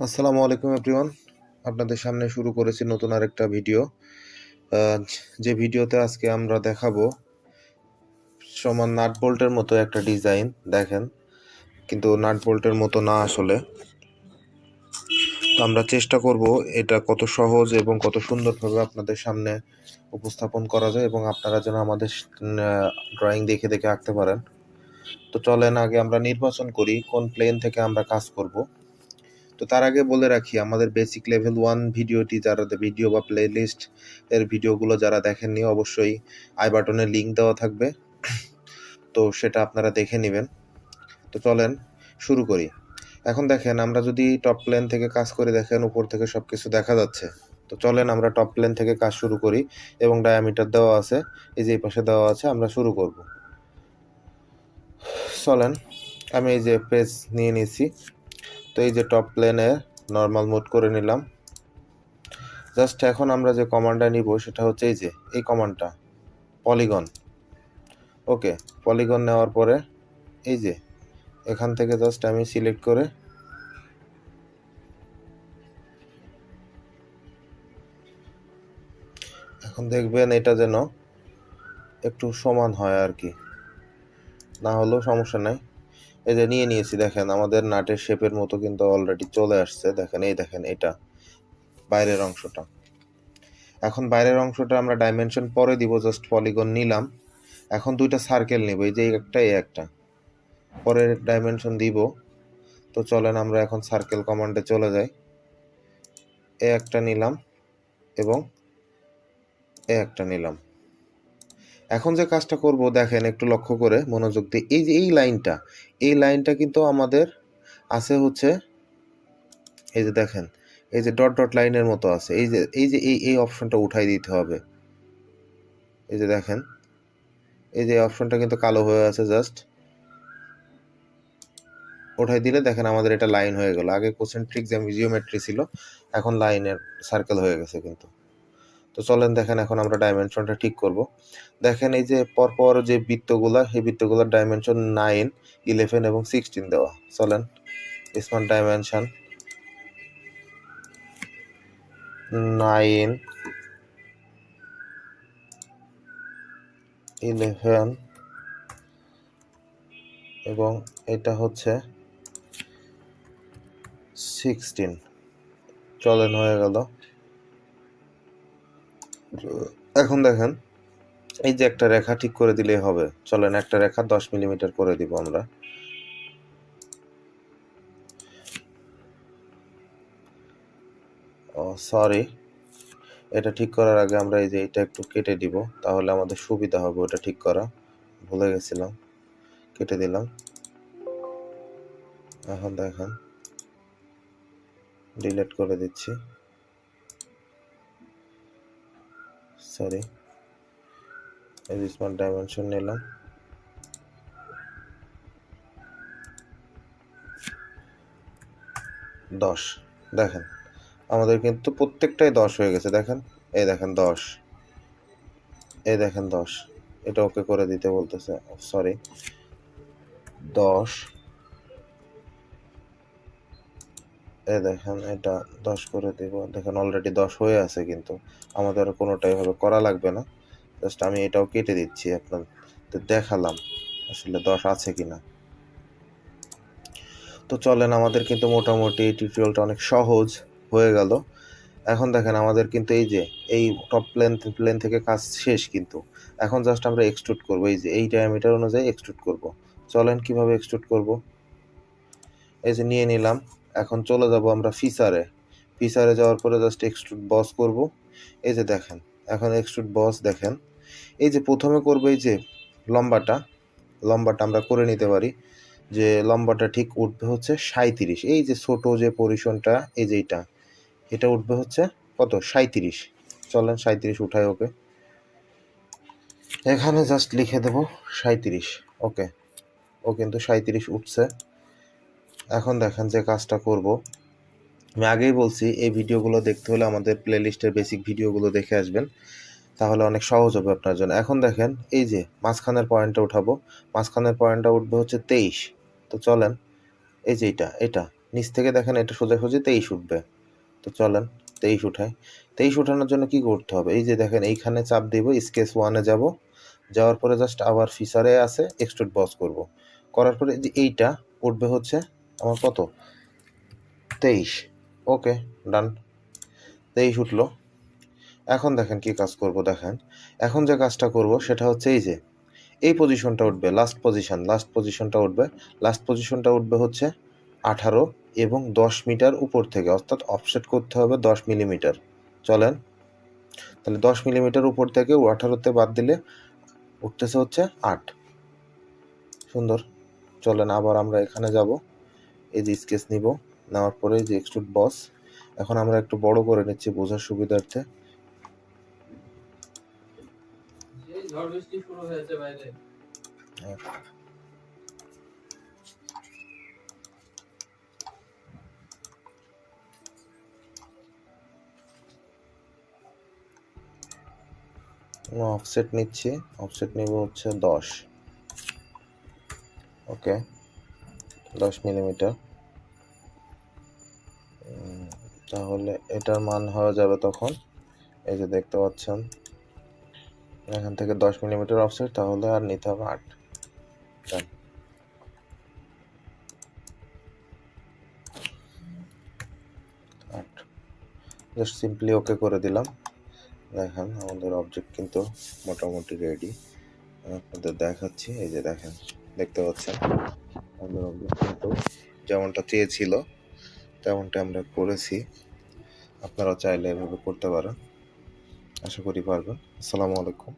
আসসালামু আলাইকুম এভরিওয়ান। আপনাদের সামনে শুরু করেছি নতুন আরেকটা ভিডিও। যে ভিডিওতে আজকে আমরা দেখাবো সমান নাট বোল্টের মতো একটা ডিজাইন দেখেন, কিন্তু নাট বোল্টের মতো না আসলে। তো আমরা চেষ্টা করব এটা কত সহজ এবং কত সুন্দরভাবে আপনাদের সামনে উপস্থাপন করা যায় এবং আপনারা যেন আমাদের ড্রয়িং দেখে দেখে আঁকতে পারেন। তো চলেন আগে আমরা নির্বাচন করি কোন প্লেন থেকে আমরা কাজ করব। তো তার আগে বলে রাখি, আমাদের বেসিক লেভেল 1 ভিডিওটি যারা ভিডিও বা প্লেলিস্ট এর ভিডিওগুলো যারা দেখেননি, অবশ্যই আই বাটনে লিংক দেওয়া থাকবে, তো সেটা আপনারা দেখে নেবেন। তো চলেন শুরু করি। এখন দেখেন, আমরা যদি টপ প্লেন থেকে কাজ করে দেখেন উপর থেকে সব কিছু দেখা যাচ্ছে। তো চলেন আমরা টপ প্লেন থেকে কাজ শুরু করি এবং ডায়ামিটার দেওয়া আছে, এই যে এই পাশে দেওয়া আছে, আমরা শুরু করব। চলেন, আমি এই যে পেজ নিয়ে নিয়েছি। তো এই যে টপ প্লেনে নর্মাল মোড করে নিলাম। জাস্ট এখন আমরা যে কমান্ডটা নিব সেটা হচ্ছে এই যে এই কমান্ডটা, পলিগন। ওকে, পলিগন নেওয়ার পরে এই যে এখান থেকে জাস্ট আমি সিলেক্ট করে এখন দেখবেন এটা যেন একটু সমান হয় আর কি, না হলেও সমস্যা নাই। এই যে নিয়ে নিয়েছি, দেখেন আমাদের নাটের শেপের মতো কিন্তু অলরেডি চলে আসছে। দেখেন, এই দেখেন এটা বাইরের অংশটা। এখন বাইরের অংশটা আমরা ডাইমেনশন পরে দিব, জাস্ট পলিগন নিলাম। এখন দুইটা সার্কেল নিব, এই যে একটা এই একটা, পরে ডাইমেনশন দিব। তো চলেন আমরা এখন সার্কেল কমান্ডে চলে যাই। এ একটা নিলাম এবং এ একটা নিলাম। এখন যে কাজটা করব দেখেন, একটু লক্ষ্য করে মনোযোগ দিয়ে, এই যে এই লাইনটা কিন্তু আমাদের আছে হচ্ছে এই যে দেখেন, এই যে ডট ডট লাইনের মতো আছে, এই অপশনটা উঠাই দিতে হবে। এই যে দেখেন, এই যে অপশনটা কিন্তু কালো হয়ে আছে, জাস্ট উঠাই দিলে দেখেন আমাদের এটা লাইন হয়ে গেল। আগে কনসেন্ট্রিক জিওমেট্রি ছিল, এখন লাইনের সার্কেল হয়ে গেছে কিন্তু। তো চলেন দেখেন এখন আমরা ডাইমেনশনটা ঠিক করব। দেখেন এই যে পরপর যে বৃত্তগুলা, এই বৃত্তগুলোর ডাইমেনশন 9, 11 এবং 16 দেওয়া। চলেন স্মার্ট ডাইমেনশন 9, 11 এবং এটা হচ্ছে 16। চলেন হয়ে গেল। এখন দেখেন এই যে একটা রেখা ঠিক করে দিলেই হবে। চলেন একটা রেখা 10 মিলিমিটার করে দিব আমরা। ও সরি, এটা ঠিক করার আগে আমরা এই যে এটা একটু কেটে দিব, তাহলে আমাদের সুবিধা হবে ওটা ঠিক করা। ভুলে গেছিলাম, কেটে দিলাম। এখন দেখেন ডিলিট করে দিচ্ছি, সরি। এই স্মার্ট ডাইমেনশন নিলাম, দশ। দেখেন আমাদের কিন্তু প্রত্যেকটাই 10 হয়ে গেছে। দেখেন, এই দেখেন 10, এই দেখেন 10। এটা ওকে করে দিতে বলতেছে, সরি 10। এই দেখেন এটা 10 করে দিব। দেখেন অলরেডি 10 হয়ে আছে, কিন্তু আমাদের কোনোটাই ভাবে করা লাগবে না। জাস্ট আমি এটাও কেটে দিচ্ছি, আপনাদের দেখালাম আসলে 10 আছে কিনা। তো চলেন, আমাদের কিন্তু মোটামুটি এই টিউটোরিয়ালটা অনেক সহজ হয়ে গেল। এখন দেখেন আমাদের কিন্তু এই যে এই টপ প্লেন থেকে কাজ শেষ, কিন্তু এখন জাস্ট আমরা এক্সট্রুড করব। এই যে এই ডায়ামিটার অনুযায়ী এক্সট্রুড করব। চলেন কিভাবে এক্সট্রুড করব। এই যে নিয়ে নিলাম, এখন চলে যাব আমরা ফিচারে যাওয়ার পরে জাস্ট এক্সট্রুড বস করব। এই যে দেখেন এখন এক্সট্রুড বস, দেখেন এই যে প্রথমে করব এই যে লম্বাটা আমরা করে নিতে পারি যে লম্বাটা ঠিক উঠবে হচ্ছে 37। এই যে ছোট যে পরিসনটা, এই যে এটা উঠবে হচ্ছে কত, 37। চলেন 37 উঠাই ওকে, এখানে জাস্ট লিখে দেব 37। ওকে, ও কিন্তু 37 উঠছে। এখন দেখেন যে কাজটা করব, আমি আগেই বলছি এই ভিডিওগুলো দেখতে হলে আমাদের প্লেলিস্টের বেসিক ভিডিওগুলো দেখে আসবেন, তাহলে অনেক সহজ হবে আপনার জন্য। এখন দেখেন এই যে মাঝখানের পয়েন্টটা উঠাবো, মাঝখানের পয়েন্টটা উঠবে হচ্ছে 23। তো চলেন এই যে এটা নিচ থেকে দেখেন এটা সোজাসুজি 23 উঠবে। তো চলেন 23 উঠাই। 23 উঠানোর জন্য কি করতে হবে, এই যে দেখেন এইখানে চাপ দিব, স্কেচ 1-এ যাব, যাওয়ার পরে জাস্ট আবার ফিচারে আছে এক্সট্রুড বস করব, করার পরে যে এইটা উঠবে হচ্ছে আমার কত 23। ওকে, ডান, 23 উঠলো। এখন দেখেন কি কাজ করব, দেখেন এখন যে কাজটা করব সেটা হচ্ছে এই যে এই পজিশনটা উঠবে, লাস্ট পজিশনটা উঠবে, হচ্ছে 18 এবং 10 মিটার উপর থেকে, অর্থাৎ অফসেট করতে হবে 10 মিলিমিটার। চলেন তাহলে 10 মিলিমিটার উপর থেকে 18তে বাদ দিলে উঠতেছে হচ্ছে 8। সুন্দর। চলেন আবার আমরা এখানে যাব, এই যে স্কেচ নিব, নেওয়ার পরে যে এক্সট্রুড বস, এখন আমরা একটু বড় করে নিচ্ছি বোঝার সুবিধার্থে। ঝড় বৃষ্টি শুরু হয়েছে বাইরে। অফসেট নিচ্ছি, অফসেট নিব হচ্ছে 10। ওকে, 10 মিলিমিটার। তাহলে এটার মান হয়ে যাবে তখন, এই যে দেখতে পাচ্ছেন এখান থেকে 10 মিলিমিটার অফসেট, তাহলে আর নিতে হবে 8। জাস্ট সিম্পলি ওকে করে দিলাম। দেখেন আমাদের অবজেক্ট কিন্তু মোটামুটি রেডি, আপনাদের দেখাচ্ছি। এই যে দেখেন, দেখতে পাচ্ছেন আমাদের অবজেক্ট কিন্তু যেমনটা চেয়েছিল তেমনটা আমরা করেছি। আপনারা চাইলে এভাবে করতে পারেন, আশা করি পারবেন। আসসালামু আলাইকুম।